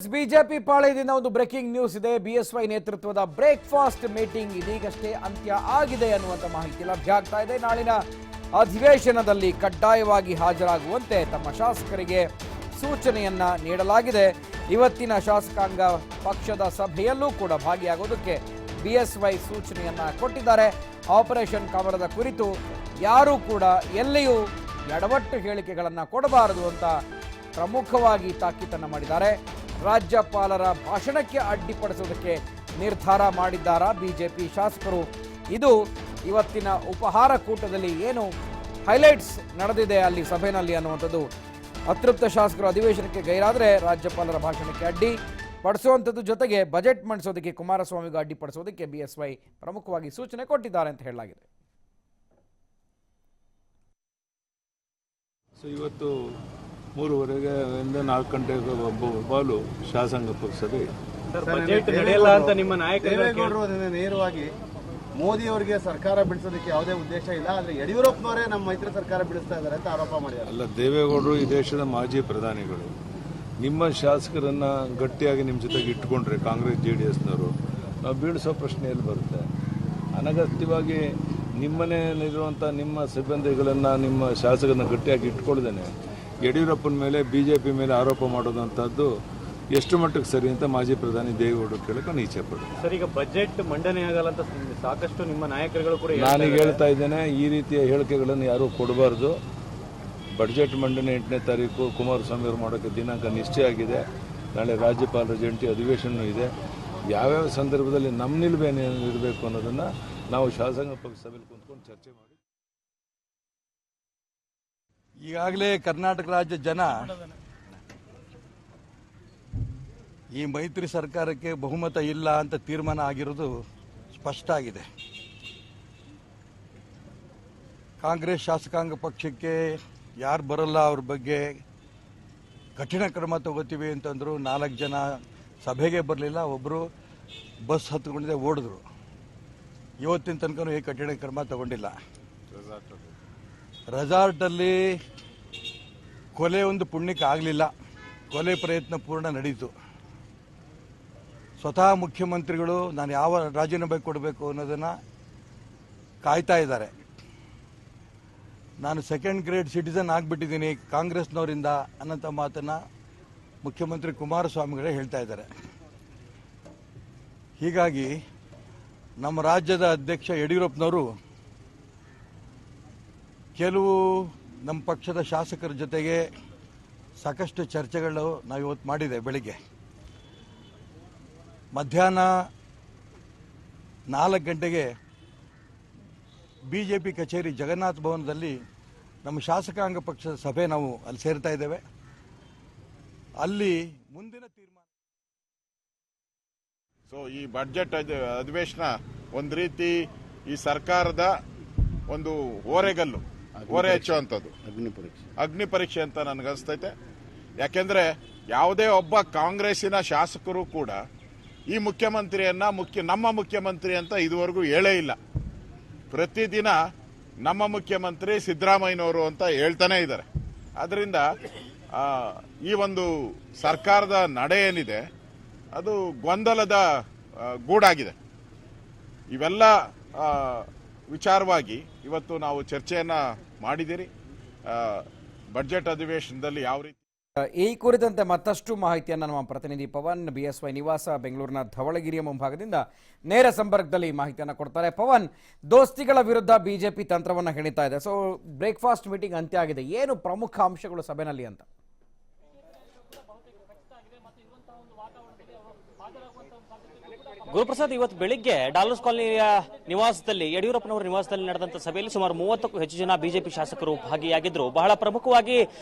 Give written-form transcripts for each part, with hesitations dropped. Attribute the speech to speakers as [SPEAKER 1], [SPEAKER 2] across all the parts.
[SPEAKER 1] BJP ಪಾಳೆಯದಿಂದ ಒಂದು breaking news ಇದೆ. BSY ನೇತೃತ್ವದ ಬ್ರೇಕ್ಫಾಸ್ಟ್ ಮೀಟಿಂಗ್ ಇದೀಗಷ್ಟೇ ಅಂತ್ಯ ಆಗಿದೆ ಅನ್ನುವಂಥ ಮಾಹಿತಿ ಲಭ್ಯ ಆಗ್ತಾ ಇದೆ. ನಾಳಿನ ಅಧಿವೇಶನದಲ್ಲಿ ಕಡ್ಡಾಯವಾಗಿ ಹಾಜರಾಗುವಂತೆ ತಮ್ಮ ಶಾಸಕರಿಗೆ ಸೂಚನೆಯನ್ನ ನೀಡಲಾಗಿದೆ. ಇವತ್ತಿನ ಶಾಸಕಾಂಗ ಪಕ್ಷದ ಸಭೆಯಲ್ಲೂ ಕೂಡ ಭಾಗಿಯಾಗೋದಕ್ಕೆ ಬಿಎಸ್ವೈ ಸೂಚನೆಯನ್ನ ಕೊಟ್ಟಿದ್ದಾರೆ. ಆಪರೇಷನ್ ಕಮಲದ ಕುರಿತು ಯಾರೂ ಕೂಡ ಎಲ್ಲಿಯೂ ಎಡವಟ್ಟು ಹೇಳಿಕೆಗಳನ್ನು ಕೊಡಬಾರದು ಅಂತ ಪ್ರಮುಖವಾಗಿ ತಾಕೀತನ್ನು ಮಾಡಿದ್ದಾರೆ. ರಾಜ್ಯಪಾಲರ ಭಾಷಣಕ್ಕೆ ಅಡ್ಡಿಪಡಿಸೋದಕ್ಕೆ ನಿರ್ಧಾರ ಮಾಡಿದ್ದಾರಾ ಬಿಜೆಪಿ ಶಾಸಕರು? ಇದು ಇವತ್ತಿನ ಉಪಹಾರ ಕೂಟದಲ್ಲಿ ಏನು ಹೈಲೈಟ್ಸ್ ನಡೆದಿದೆ ಅಲ್ಲಿ ಸಭೆಯಲ್ಲಿ ಅನ್ನುವಂಥದ್ದು. ಅತೃಪ್ತ ಶಾಸಕರು ಅಧಿವೇಶನಕ್ಕೆ ಗೈರಾದರೆ ರಾಜ್ಯಪಾಲರ ಭಾಷಣಕ್ಕೆ ಅಡ್ಡಿ ಪಡಿಸುವಂಥದ್ದು, ಜೊತೆಗೆ ಬಜೆಟ್ ಮಂಡಿಸೋದಕ್ಕೆ ಕುಮಾರಸ್ವಾಮಿಗೂ ಅಡ್ಡಿಪಡಿಸೋದಕ್ಕೆ ಬಿಎಸ್ವೈ ಪ್ರಮುಖವಾಗಿ ಸೂಚನೆ ಕೊಟ್ಟಿದ್ದಾರೆ ಅಂತ ಹೇಳಲಾಗಿದೆ.
[SPEAKER 2] ಇವತ್ತು 3:30 4 ಗಂಟೆಗೆ ಬಾಲು ಶಾಸಕಾಂಗ ಪಕ್ಷದ
[SPEAKER 3] ಬಜೆಟ್ ನಡೆಯಲ್ಲ ಅಂತ ನಿಮ್ಮ ನಾಯಕರು
[SPEAKER 4] ನೇರವಾಗಿ ಮೋದಿ ಅವರಿಗೆ ಸರ್ಕಾರ ಬಿಡಿಸೋದಕ್ಕೆ ಯಾವುದೇ ಉದ್ದೇಶ ಇಲ್ಲ, ಆದ್ರೆ ಯಡಿಯೂರಪ್ಪನವರೇ ನಮ್ಮ ಮೈತ್ರಿ ಸರ್ಕಾರ ಬಿಡಿಸ್ತಾ ಇದ್ದಾರೆ ಅಂತ ಆರೋಪ ಮಾಡಿದ್ದಾರೆ.
[SPEAKER 2] ಅಲ್ಲ, ದೇವೇಗೌಡರು ಈ ದೇಶದ ಮಾಜಿ ಪ್ರಧಾನಿಗಳು. ನಿಮ್ಮ ಶಾಸಕರನ್ನ ಗಟ್ಟಿಯಾಗಿ ನಿಮ್ಮ ಜೊತೆಗೆ ಇಟ್ಕೊಂಡ್ರೆ ಕಾಂಗ್ರೆಸ್ JDSನವರು ನಾವು ಬೀಳಿಸೋ ಪ್ರಶ್ನೆಯಲ್ಲಿ ಬರುತ್ತೆ. ಅನಗತ್ಯವಾಗಿ ನಿಮ್ಮನೇಲಿರುವಂಥ ನಿಮ್ಮ ಸಿಬ್ಬಂದಿಗಳನ್ನು ನಿಮ್ಮ ಶಾಸಕರನ್ನ ಗಟ್ಟಿಯಾಗಿ ಇಟ್ಕೊಳ್ದೇನೆ ಯಡಿಯೂರಪ್ಪನ ಮೇಲೆ ಬಿಜೆಪಿ ಮೇಲೆ ಆರೋಪ ಮಾಡೋದಂಥದ್ದು ಎಷ್ಟು ಮಟ್ಟಕ್ಕೆ ಸರಿ ಅಂತ ಮಾಜಿ ಪ್ರಧಾನಿ ದೇವೇಗೌಡರು ಕೇಳಕ್ಕೆ ನಾನು ಇಚ್ಛೆ ಪಡ್ತೀನಿ.
[SPEAKER 3] ಸರ್, ಈಗ ಬಜೆಟ್ ಮಂಡನೆ ಆಗಲ್ಲ ಅಂತ ಸಾಕಷ್ಟು ನಿಮ್ಮ ನಾಯಕರುಗಳು ಕೂಡ
[SPEAKER 2] ನಾನೀಗ ಹೇಳ್ತಾ ಇದ್ದೇನೆ, ಈ ರೀತಿಯ ಹೇಳಿಕೆಗಳನ್ನು ಯಾರೂ ಕೊಡಬಾರ್ದು. ಬಜೆಟ್ ಮಂಡನೆ 8ನೇ ತಾರೀಕು ಕುಮಾರಸ್ವಾಮಿ ಅವರು ಮಾಡೋಕ್ಕೆ ದಿನಾಂಕ ನಿಶ್ಚಯ ಆಗಿದೆ. ನಾಳೆ ರಾಜ್ಯಪಾಲರ ಜಂಟಿ ಅಧಿವೇಶನ ಇದೆ. ಯಾವ್ಯಾವ ಸಂದರ್ಭದಲ್ಲಿ ನಮ್ಮ ನಿಲುವೇನು ಇರಬೇಕು ಅನ್ನೋದನ್ನು ನಾವು ಶಾಸಕಾಂಗ ಪಕ್ಷ ಸಭೆಯಲ್ಲಿ ಕುಂತ್ಕೊಂಡು ಚರ್ಚೆ ಮಾಡಿ.
[SPEAKER 5] ಈಗಾಗಲೇ ಕರ್ನಾಟಕ ರಾಜ್ಯ ಜನ ಈ ಮೈತ್ರಿ ಸರ್ಕಾರಕ್ಕೆ ಬಹುಮತ ಇಲ್ಲ ಅಂತ ತೀರ್ಮಾನ ಆಗಿರೋದು ಸ್ಪಷ್ಟ ಆಗಿದೆ. ಕಾಂಗ್ರೆಸ್ ಶಾಸಕಾಂಗ ಪಕ್ಷಕ್ಕೆ ಯಾರು ಬರಲ್ಲ ಅವ್ರ ಬಗ್ಗೆ ಕಠಿಣ ಕ್ರಮ ತಗೋತೀವಿ ಅಂತಂದ್ರು. 4 ಜನ ಸಭೆಗೆ ಬರಲಿಲ್ಲ, ಒಬ್ಬರು ಬಸ್ ಹತ್ಕೊಂಡಿದೆ ಓಡಿದ್ರು. ಇವತ್ತಿನ ತನಕ ಈ ಕಠಿಣ ಕ್ರಮ ತಗೊಂಡಿಲ್ಲ. ರೆಸಾರ್ಟಲ್ಲಿ ಕೊಲೆ ಒಂದು ಪುಣ್ಯಕ್ಕೆ ಆಗಲಿಲ್ಲ, ಕೊಲೆ ಪ್ರಯತ್ನ ಪೂರ್ಣ ನಡೀತು. ಸ್ವತಃ ಮುಖ್ಯಮಂತ್ರಿಗಳು ನಾನು ಯಾವ ರಾಜೀನಾಮೆ ಕೊಡಬೇಕು ಅನ್ನೋದನ್ನು ಕಾಯ್ತಾ ಇದ್ದಾರೆ. ನಾನು 2nd ಗ್ರೇಡ್ ಸಿಟಿಸನ್ ಆಗಿಬಿಟ್ಟಿದ್ದೀನಿ ಕಾಂಗ್ರೆಸ್ನವರಿಂದ ಅನ್ನೋಂಥ ಮಾತನ್ನು ಮುಖ್ಯಮಂತ್ರಿ ಕುಮಾರಸ್ವಾಮಿಗಳೇ ಹೇಳ್ತಾ ಇದ್ದಾರೆ. ಹೀಗಾಗಿ ನಮ್ಮ ರಾಜ್ಯದ ಅಧ್ಯಕ್ಷ ಯಡಿಯೂರಪ್ಪನವರು ಕೆಲವು ನಮ್ಮ ಪಕ್ಷದ ಶಾಸಕರ ಜೊತೆಗೆ ಸಾಕಷ್ಟು ಚರ್ಚೆಗಳು ನಾವು ಇವತ್ತು ಮಾಡಿದೆ. ಬೆಳಿಗ್ಗೆ ಮಧ್ಯಾಹ್ನ 4 ಗಂಟೆಗೆ ಬಿಜೆಪಿ ಕಚೇರಿ ಜಗನ್ನಾಥ ಭವನದಲ್ಲಿ ನಮ್ಮ ಶಾಸಕಾಂಗ ಪಕ್ಷದ ಸಭೆ ನಾವು ಅಲ್ಲಿ ಸೇರ್ತಾ ಇದ್ದೇವೆ. ಅಲ್ಲಿ ಮುಂದಿನ ತೀರ್ಮಾನ.
[SPEAKER 6] ಈ ಬಜೆಟ್ ಅಧಿವೇಶನ ಒಂದು ರೀತಿ ಈ ಸರ್ಕಾರದ ಒಂದು ಓರೆಗಲ್ಲು, ಓರೆ ಹಚ್ಚುವಂಥದ್ದು, ಅಗ್ನಿ ಪರೀಕ್ಷೆ ಅಂತ ನನಗನ್ಸ್ತೈತೆ. ಯಾಕೆಂದ್ರೆ ಯಾವುದೇ ಒಬ್ಬ ಕಾಂಗ್ರೆಸ್ಸಿನ ಶಾಸಕರು ಕೂಡ ಈ ಮುಖ್ಯಮಂತ್ರಿಯನ್ನ ನಮ್ಮ ಮುಖ್ಯಮಂತ್ರಿ ಅಂತ ಇದುವರೆಗೂ ಹೇಳೇ ಇಲ್ಲ. ಪ್ರತಿದಿನ ನಮ್ಮ ಮುಖ್ಯಮಂತ್ರಿ ಸಿದ್ದರಾಮಯ್ಯನವರು ಅಂತ ಹೇಳ್ತಾನೆ ಇದ್ದಾರೆ. ಆದ್ರಿಂದ ಈ ಒಂದು ಸರ್ಕಾರದ ನಡೆ ಏನಿದೆ ಅದು ಗೊಂದಲದ ಗೂಡಾಗಿದೆ. ಇವೆಲ್ಲ ವಿಚಾರವಾಗಿ ಇವತ್ತು ನಾವು ಚರ್ಚೆಯನ್ನ ಮಾಡಿದಿರಿ. ಬಜೆಟ್ ಅಧಿವೇಶನದಲ್ಲಿ ಯಾವ ರೀತಿ
[SPEAKER 1] ಈ ಕುರಿತಂತೆ ಮತ್ತಷ್ಟು ಮಾಹಿತಿಯನ್ನು ನಮ್ಮ ಪ್ರತಿನಿಧಿ ಪವನ್ ಬಿಎಸ್ವೈ ನಿವಾಸ ಬೆಂಗಳೂರಿನ ಧವಳಗಿರಿಯ ಮುಂಭಾಗದಿಂದ ನೇರ ಸಂಪರ್ಕದಲ್ಲಿ ಮಾಹಿತಿಯನ್ನು ಕೊಡ್ತಾರೆ. ಪವನ್, ದೋಸ್ತಿಗಳ ವಿರುದ್ಧ ಬಿಜೆಪಿ ತಂತ್ರವನ್ನು ಹೆಣಿತಾ ಇದೆ. ಸೊ ಬ್ರೇಕ್ಫಾಸ್ಟ್ ಮೀಟಿಂಗ್ ಅಂತ್ಯ ಆಗಿದೆ, ಏನು ಪ್ರಮುಖ ಅಂಶಗಳು ಸಭೆಯಲ್ಲಿ ಅಂತ?
[SPEAKER 7] ಗುರುಪ್ರಸಾದ್, ಇವತ್ತು ಬೆಳಿಗ್ಗೆ ಡಾಲರ್ಸ್ ಕಾಲೋನಿಯ ನಿವಾಸದಲ್ಲಿ ಯಡಿಯೂರಪ್ಪನವರ ನಿವಾಸದಲ್ಲಿ ನಡೆದಂತ ಸಭೆಯಲ್ಲಿ ಸುಮಾರು 30ಕ್ಕೂ ಹೆಚ್ಚು ಜನ ಬಿಜೆಪಿ ಶಾಸಕರು ಭಾಗಿಯಾಗಿದ್ರು. ಬಹಳ ಪ್ರಮುಖವಾಗಿ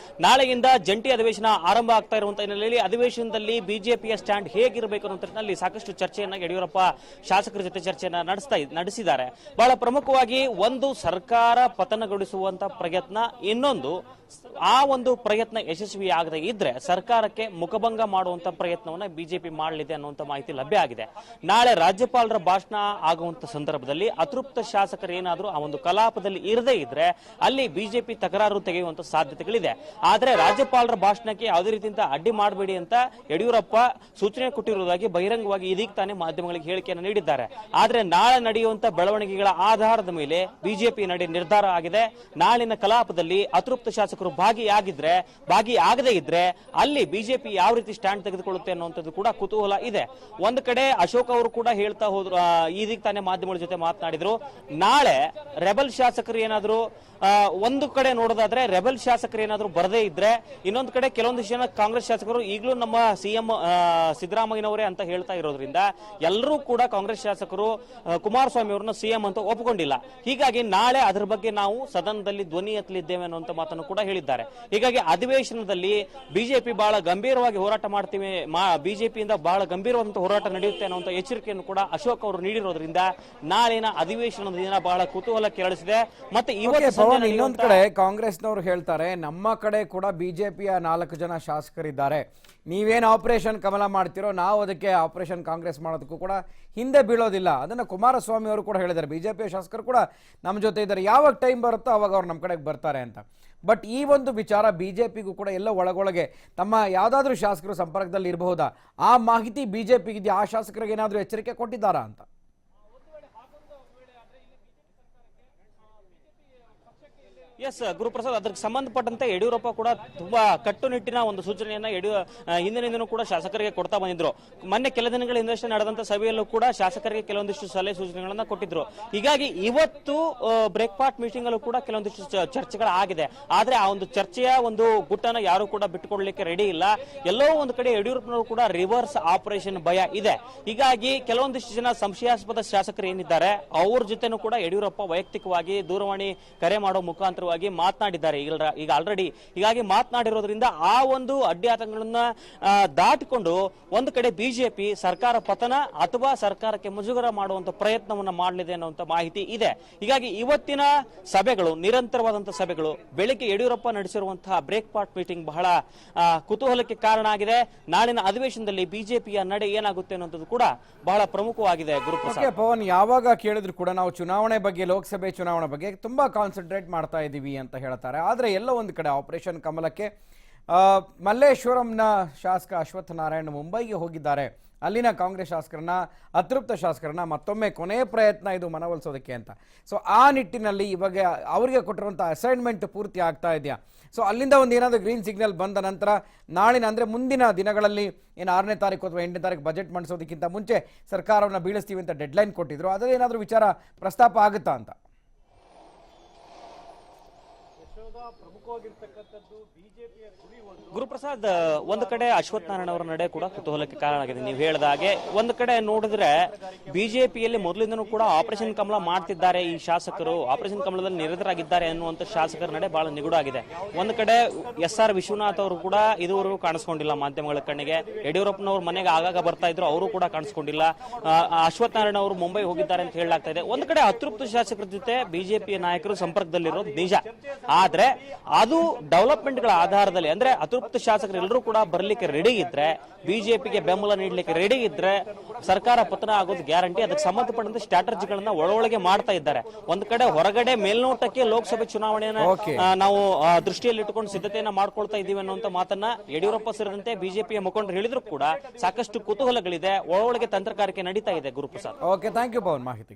[SPEAKER 7] ನಾಳೆಯಿಂದ ಜಂಟಿ ಅಧಿವೇಶನ ಆರಂಭ ಆಗ್ತಾ ಇರುವಂತಹ ಹಿನ್ನೆಲೆಯಲ್ಲಿ ಅಧಿವೇಶನದಲ್ಲಿ ಬಿಜೆಪಿಯ ಸ್ಟ್ಯಾಂಡ್ ಹೇಗಿರಬೇಕು ಅನ್ನೋ ನಿಟ್ಟಿನಲ್ಲಿ ಸಾಕಷ್ಟು ಚರ್ಚೆಯನ್ನ ಯಡಿಯೂರಪ್ಪ ಶಾಸಕರ ಜೊತೆ ಚರ್ಚೆಯನ್ನ ನಡೆಸಿದ್ದಾರೆ. ಬಹಳ ಪ್ರಮುಖವಾಗಿ ಒಂದು ಸರ್ಕಾರ ಪತನಗೊಳಿಸುವಂತ ಪ್ರಯತ್ನ, ಇನ್ನೊಂದು ಆ ಒಂದು ಪ್ರಯತ್ನ ಯಶಸ್ವಿ ಆಗದೆ ಇದ್ರೆ ಸರ್ಕಾರಕ್ಕೆ ಮುಖಭಂಗ ಮಾಡುವಂತ ಪ್ರಯತ್ನವನ್ನ ಬಿಜೆಪಿ ಮಾಡಲಿದೆ ಅನ್ನುವಂತ ಮಾಹಿತಿ ಲಭ್ಯ ಆಗಿದೆ. ನಾಳೆ ರಾಜ್ಯಪಾಲರ ಭಾಷಣ ಆಗುವಂತ ಸಂದರ್ಭದಲ್ಲಿ ಅತೃಪ್ತ ಶಾಸಕರು ಏನಾದ್ರೂ ಆ ಒಂದು ಕಲಾಪದಲ್ಲಿ ಇರದೇ ಇದ್ರೆ ಅಲ್ಲಿ ಬಿಜೆಪಿ ತಕರಾರು ತೆಗೆಯುವಂತ ಸಾಧ್ಯತೆಗಳಿದೆ. ಆದ್ರೆ ರಾಜ್ಯಪಾಲರ ಭಾಷಣಕ್ಕೆ ಯಾವುದೇ ರೀತಿಯಿಂದ ಅಡ್ಡಿ ಮಾಡಬೇಡಿ ಅಂತ ಯಡಿಯೂರಪ್ಪ ಸೂಚನೆ ಕೊಟ್ಟಿರುವುದಾಗಿ ಬಹಿರಂಗವಾಗಿ ಇದೀಗ ತಾನೇ ಮಾಧ್ಯಮಗಳಿಗೆ ಹೇಳಿಕೆಯನ್ನು ನೀಡಿದ್ದಾರೆ. ಆದ್ರೆ ನಾಳೆ ನಡೆಯುವಂತ ಬೆಳವಣಿಗೆಗಳ ಆಧಾರದ ಮೇಲೆ ಬಿಜೆಪಿ ನಿರ್ಧಾರ ಆಗಿದೆ. ನಾಳಿನ ಕಲಾಪದಲ್ಲಿ ಅತೃಪ್ತ ಶಾಸಕರು ಭಾಗಿಯಾಗದೇ ಇದ್ರೆ ಅಲ್ಲಿ ಬಿಜೆಪಿ ಯಾವ ರೀತಿ ಸ್ಟ್ಯಾಂಡ್ ತೆಗೆದುಕೊಳ್ಳುತ್ತೆ ಅನ್ನುವಂಥದ್ದು ಕೂಡ ಕುತೂಹಲ ಇದೆ. ಒಂದು ಕಡೆ ಅಶೋಕ್ ಅವರು ಕೂಡ ಹೇಳ್ತಾ ಹೋದ್ರು, ಇದೀಗ ತಾನೇ ಮಾಧ್ಯಮಗಳ ಜೊತೆ ಮಾತನಾಡಿದ್ರು, ನಾಳೆ ರೆಬಲ್ ಶಾಸಕರು ಏನಾದ್ರು ಒಂದು ಕಡೆ ನೋಡೋದಾದ್ರೆ ರೆಬಲ್ ಶಾಸಕರು ಏನಾದ್ರು ಬರದೇ ಇದ್ರೆ, ಇನ್ನೊಂದು ಕಡೆ ಕೆಲವೊಂದಿಷ್ಟು ಜನ ಕಾಂಗ್ರೆಸ್ ಶಾಸಕರು ಈಗಲೂ ನಮ್ಮ ಸಿಎಂ ಸಿದ್ದರಾಮಯ್ಯನವರೇ ಅಂತ ಹೇಳ್ತಾ ಇರೋದ್ರಿಂದ ಎಲ್ಲರೂ ಕೂಡ ಕಾಂಗ್ರೆಸ್ ಶಾಸಕರು ಕುಮಾರಸ್ವಾಮಿ ಅವರನ್ನ ಸಿಎಂ ಅಂತ ಒಪ್ಪಿಕೊಂಡಿಲ್ಲ. ಹೀಗಾಗಿ ನಾಳೆ ಅದರ ಬಗ್ಗೆ ನಾವು ಸದನದಲ್ಲಿ ಧ್ವನಿ ಎತ್ತಲಿದ್ದೇವೆ ಅನ್ನುವಂತ ಮಾತನ್ನು ಕೂಡ ಹೇಳಿದ್ದಾರೆ. ಹೀಗಾಗಿ ಅಧಿವೇಶನದಲ್ಲಿ ಬಿಜೆಪಿ ಬಹಳ ಗಂಭೀರವಾಗಿ ಹೋರಾಟ ಮಾಡ್ತೀವಿ, ಬಿಜೆಪಿಯಿಂದ ಬಹಳ ಗಂಭೀರವಾದಂತಹ ಹೋರಾಟ ನಡೆಯುತ್ತೆ ಅನ್ನುವಂತ ಎಚ್ಚರಿಕೆಯನ್ನು ಕೂಡ ಅಶೋಕ್ ಅವರು ನೀಡಿರೋದ್ರಿಂದ ನಾಳಿನ ಅಧಿವೇಶನದ ದಿನ ಬಹಳ ಕುತೂಹಲ ಕೆರಳಿಸಿದೆ. ಮತ್ತೆ ಇವತ್ತು
[SPEAKER 1] ಇನ್ನೊಂದು ಕಡೆ ಕಾಂಗ್ರೆಸ್ನವರು ಹೇಳ್ತಾರೆ, ನಮ್ಮ ಕಡೆ ಕೂಡ ಬಿಜೆಪಿಯ 4 ಜನ ಶಾಸಕರಿದ್ದಾರೆ, ನೀವೇನು ಆಪರೇಷನ್ ಕಮಲ ಮಾಡ್ತಿರೋ ನಾವು ಅದಕ್ಕೆ ಆಪರೇಷನ್ ಕಾಂಗ್ರೆಸ್ ಮಾಡೋದಕ್ಕೂ ಕೂಡ ಹಿಂದೆ ಬೀಳೋದಿಲ್ಲ. ಅದನ್ನು ಕುಮಾರಸ್ವಾಮಿ ಅವರು ಕೂಡ ಹೇಳಿದ್ದಾರೆ, ಬಿಜೆಪಿಯ ಶಾಸಕರು ಕೂಡ ನಮ್ಮ ಜೊತೆ ಇದ್ದಾರೆ, ಯಾವಾಗ ಟೈಮ್ ಬರುತ್ತೋ ಅವಾಗ ಅವ್ರು ನಮ್ಮ ಕಡೆಗೆ ಬರ್ತಾರೆ ಅಂತ. ಬಟ್ ಈ ಒಂದು ವಿಚಾರ ಬಿಜೆಪಿಗೂ ಕೂಡ ಎಲ್ಲ ಒಳಗೊಳಗೆ ತಮ್ಮ ಯಾವುದಾದ್ರೂ ಶಾಸಕರು ಸಂಪರ್ಕದಲ್ಲಿ ಇರಬಹುದಾ, ಆ ಮಾಹಿತಿ ಬಿಜೆಪಿಗಿದೆಯಾ, ಆ ಶಾಸಕರಿಗೆ ಏನಾದರೂ ಎಚ್ಚರಿಕೆ ಕೊಟ್ಟಿದ್ದಾರಾ ಅಂತ?
[SPEAKER 7] ಎಸ್ ಗುರುಪ್ರಸಾದ್, ಅದಕ್ಕೆ ಸಂಬಂಧಪಟ್ಟಂತೆ ಯಡಿಯೂರಪ್ಪ ಕೂಡ ತುಂಬಾ ಕಟ್ಟುನಿಟ್ಟಿನ ಒಂದು ಸೂಚನೆಯನ್ನ ಹಿಂದಿನಿಂದನೂ ಕೂಡ ಶಾಸಕರಿಗೆ ಕೊಡ್ತಾ ಬಂದಿದ್ರು. ಮೊನ್ನೆ ಕೆಲ ದಿನಗಳ ಹಿಂದಷ್ಟೇ ನಡೆದಂತ ಸಭೆಯಲ್ಲೂ ಕೂಡ ಶಾಸಕರಿಗೆ ಕೆಲವೊಂದಿಷ್ಟು ಸಲಹೆ ಸೂಚನೆಗಳನ್ನ ಕೊಟ್ಟಿದ್ರು. ಹೀಗಾಗಿ ಇವತ್ತು ಬ್ರೇಕ್ಫಾಸ್ಟ್ ಮೀಟಿಂಗ್ ಅಲ್ಲೂ ಕೂಡ ಕೆಲವೊಂದಿಷ್ಟು ಚರ್ಚೆಗಳಾಗಿದೆ. ಆದ್ರೆ ಆ ಒಂದು ಚರ್ಚೆಯ ಒಂದು ಗುಟ್ಟನ್ನ ಯಾರು ಕೂಡ ಬಿಟ್ಟುಕೊಡ್ಲಿಕ್ಕೆ ರೆಡಿ ಇಲ್ಲ. ಎಲ್ಲೋ ಒಂದು ಕಡೆ ಯಡಿಯೂರಪ್ಪನವರು ಕೂಡ ರಿವರ್ಸ್ ಆಪರೇಷನ್ ಭಯ ಇದೆ. ಹೀಗಾಗಿ ಕೆಲವೊಂದಿಷ್ಟು ಜನ ಸಂಶಯಾಸ್ಪದ ಶಾಸಕರು ಏನಿದ್ದಾರೆ ಅವ್ರ ಜೊತೆನೂ ಕೂಡ ಯಡಿಯೂರಪ್ಪ ವೈಯಕ್ತಿಕವಾಗಿ ದೂರವಾಣಿ ಕರೆ ಮಾಡೋ ಮುಖಾಂತರ ಮಾತನಾಡಿದ್ದಾರೆ ಈಗ ಆಲ್ರೆಡಿ. ಹೀಗಾಗಿ ಮಾತನಾಡಿರೋದ್ರಿಂದ ಆ ಒಂದು ಅಡ್ಡಿಯಾತಂಕಗಳನ್ನ ದಾಟಿಕೊಂಡು ಒಂದು ಕಡೆ ಬಿಜೆಪಿ ಸರ್ಕಾರ ಪತನ ಅಥವಾ ಸರ್ಕಾರಕ್ಕೆ ಮುಜುಗರ ಮಾಡುವಂತ ಪ್ರಯತ್ನವನ್ನ ಮಾಡಲಿದೆ ಅನ್ನುವಂತ ಮಾಹಿತಿ ಇದೆ. ಹೀಗಾಗಿ ಇವತ್ತಿನ ಸಭೆಗಳು ನಿರಂತರವಾದಂತಹ ಸಭೆಗಳು, ಬೆಳಿಗ್ಗೆ ಯಡಿಯೂರಪ್ಪ ನಡೆಸಿರುವಂತಹ ಬ್ರೇಕ್ಫಾಸ್ಟ್ ಮೀಟಿಂಗ್ ಬಹಳ ಕುತೂಹಲಕ್ಕೆ ಕಾರಣ ಆಗಿದೆ. ನಾಳಿನ ಅಧಿವೇಶನದಲ್ಲಿ ಬಿಜೆಪಿಯ ನಡೆ ಏನಾಗುತ್ತೆ ಅನ್ನೋದು ಕೂಡ ಬಹಳ ಪ್ರಮುಖವಾಗಿದೆ. ಗುರುಪ್ರಸಾದ್,
[SPEAKER 1] ಪವನ್, ಯಾವಾಗ ಕೇಳಿದ್ರು ಕೂಡ ನಾವು ಚುನಾವಣೆ ಬಗ್ಗೆ, ಲೋಕಸಭೆ ಚುನಾವಣೆ ಬಗ್ಗೆ ತುಂಬಾ ಕಾನ್ಸಂಟ್ರೇಟ್ ಮಾಡ್ತಾ ಇದ್ದೀವಿ ಅಂತ ಹೇಳ್ತಾರೆ. ಆದರೆ ಎಲ್ಲ ಒಂದು ಕಡೆ ಆಪರೇಷನ್ ಕಮಲಕ್ಕೆ ಮಲ್ಲೇಶ್ವರಂನ ಶಾಸಕ ಅಶ್ವತ್ಥ ನಾರಾಯಣ್ ಮುಂಬೈಗೆ ಹೋಗಿದ್ದಾರೆ. ಅಲ್ಲಿನ ಕಾಂಗ್ರೆಸ್ ಶಾಸಕರನ್ನ, ಅತೃಪ್ತ ಶಾಸಕರನ್ನ ಮತ್ತೊಮ್ಮೆ ಕೊನೆ ಪ್ರಯತ್ನ ಇದು ಮನವೊಲಿಸೋದಕ್ಕೆ ಅಂತ. ಸೊ ಆ ನಿಟ್ಟಿನಲ್ಲಿ ಇವಾಗ ಅವರಿಗೆ ಕೊಟ್ಟಿರುವಂಥ ಅಸೈನ್ಮೆಂಟ್ ಪೂರ್ತಿ ಆಗ್ತಾ ಇದೆಯಾ? ಸೊ ಅಲ್ಲಿಂದ ಒಂದು ಏನಾದರೂ ಗ್ರೀನ್ ಸಿಗ್ನಲ್ ಬಂದ ನಂತರ ನಾಳಿನ ಅಂದರೆ ಮುಂದಿನ ದಿನಗಳಲ್ಲಿ ಏನು 6ನೇ ತಾರೀಕು ಅಥವಾ 8ನೇ ತಾರೀಕು ಬಜೆಟ್ ಮಂಡಿಸೋದಕ್ಕಿಂತ ಮುಂಚೆ ಸರ್ಕಾರವನ್ನು ಬೀಳಿಸ್ತೀವಿ ಅಂತ ಡೆಡ್ಲೈನ್ ಕೊಟ್ಟಿದ್ರು, ಅದರ ಏನಾದರೂ ವಿಚಾರ ಪ್ರಸ್ತಾಪ ಆಗುತ್ತಾ ಅಂತ?
[SPEAKER 7] ಗುರುಪ್ರಸಾದ್, ಒಂದು ಕಡೆ ಅಶ್ವತ್ಥ ನಾರಾಯಣ ಅವರ ನಡೆ ಕೂಡ ಕುತೂಹಲಕ್ಕೆ ಕಾರಣ ಆಗಿದೆ. ನೀವು ಹೇಳಿದ ಹಾಗೆ ಒಂದು ಕಡೆ ನೋಡಿದ್ರೆ ಬಿಜೆಪಿಯಲ್ಲಿ ಮೊದಲಿಂದನೂ ಕೂಡ ಆಪರೇಷನ್ ಕಮಲ ಮಾಡ್ತಿದ್ದಾರೆ ಈ ಶಾಸಕರು, ಆಪರೇಷನ್ ಕಮಲದಲ್ಲಿ ನಿರತರಾಗಿದ್ದಾರೆ ಅನ್ನುವಂಥ ಶಾಸಕರ ನಡೆ ಬಹಳ ನಿಗೂಢಾಗಿದೆ. ಒಂದು ಕಡೆ SR ವಿಶ್ವನಾಥ್ ಅವರು ಕೂಡ ಇದುವರೆಗೂ ಕಾಣಿಸ್ಕೊಂಡಿಲ್ಲ ಮಾಧ್ಯಮಗಳ ಕಣ್ಣಿಗೆ. ಯಡಿಯೂರಪ್ಪನವ್ರ ಮನೆಗೆ ಆಗಾಗ ಬರ್ತಾ ಇದ್ರು, ಅವರು ಕೂಡ ಕಾಣಿಸ್ಕೊಂಡಿಲ್ಲ. ಅಶ್ವತ್ಥ ನಾರಾಯಣ ಅವರು ಮುಂಬೈ ಹೋಗಿದ್ದಾರೆ ಅಂತ ಹೇಳಲಾಗ್ತಾ ಇದೆ. ಒಂದು ಕಡೆ ಅತೃಪ್ತ ಶಾಸಕರ ಜೊತೆ ಬಿಜೆಪಿ ನಾಯಕರು ಸಂಪರ್ಕದಲ್ಲಿರೋದು ನಿಜ. ಆದ್ರೆ ಅದು ಡೆವಲಪ್ಮೆಂಟ್ಗಳ ಆಧಾರದಲ್ಲಿ, ಅಂದ್ರೆ ಅತೃಪ್ತ ಶಾಸಕರು ಎಲ್ಲರೂ ಕೂಡ ಬರ್ಲಿಕ್ಕೆ ರೆಡಿ ಇದ್ರೆ, ಬಿಜೆಪಿಗೆ ಬೆಂಬಲ ನೀಡಲಿಕ್ಕೆ ರೆಡಿ ಇದ್ರೆ ಸರ್ಕಾರ ಪತನ ಆಗೋದು ಗ್ಯಾರಂಟಿ. ಅದಕ್ಕೆ ಸಂಬಂಧಪಟ್ಟಂತೆ ಸ್ಟ್ರಾಟಜಿಗಳನ್ನ ಒಳಗೆ ಮಾಡ್ತಾ ಇದ್ದಾರೆ. ಒಂದು ಕಡೆ ಹೊರಗಡೆ ಮೇಲ್ನೋಟಕ್ಕೆ ಲೋಕಸಭೆ ಚುನಾವಣೆಯನ್ನ ನಾವು ದೃಷ್ಟಿಯಲ್ಲಿ ಇಟ್ಟುಕೊಂಡು ಸಿದ್ಧತೆಯನ್ನ ಮಾಡ್ಕೊಳ್ತಾ ಇದ್ದೀವಿ ಅನ್ನುವಂತ ಮಾತನ್ನ ಯಡಿಯೂರಪ್ಪ ಸೇರಿದಂತೆ ಬಿಜೆಪಿಯ ಮುಖಂಡರು ಹೇಳಿದ್ರು ಕೂಡ ಸಾಕಷ್ಟು ಕುತೂಹಲಗಳಿದೆ, ಒಳಗೆ ತಂತ್ರಗಾರಿಕೆ ನಡೀತಾ ಇದೆ. Guruprasad,
[SPEAKER 1] okay, thank you Pavan ಮಾಹಿತಿಗೆ.